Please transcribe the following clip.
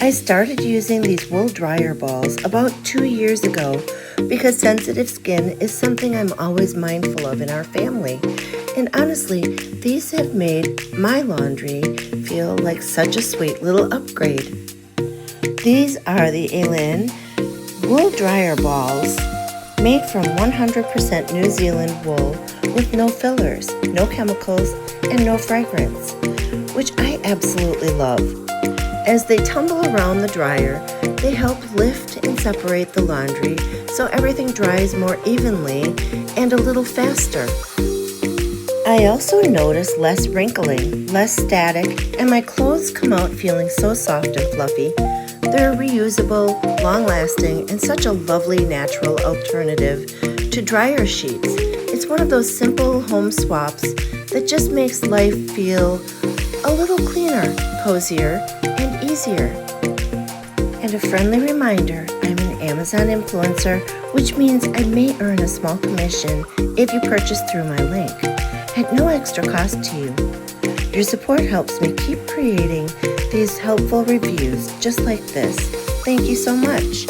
I started using these wool dryer balls about 2 years ago because sensitive skin is something I'm always mindful of in our family. And honestly, these have made my laundry feel like such a sweet little upgrade. These are the ELYN Wool Dryer Balls, made from 100% New Zealand wool with no fillers, no chemicals, and no fragrance, which I absolutely love. As they tumble around the dryer, they help lift and separate the laundry so everything dries more evenly and a little faster. I also notice less wrinkling, less static, and my clothes come out feeling so soft and fluffy. They're reusable, long-lasting, and such a lovely natural alternative to dryer sheets. It's one of those simple home swaps that just makes life feel a little cleaner, cozier, and easier. And a friendly reminder, I'm an Amazon influencer, which means I may earn a small commission if you purchase through my link, at no extra cost to you. Your support helps me keep creating these helpful reviews just like this. Thank you so much.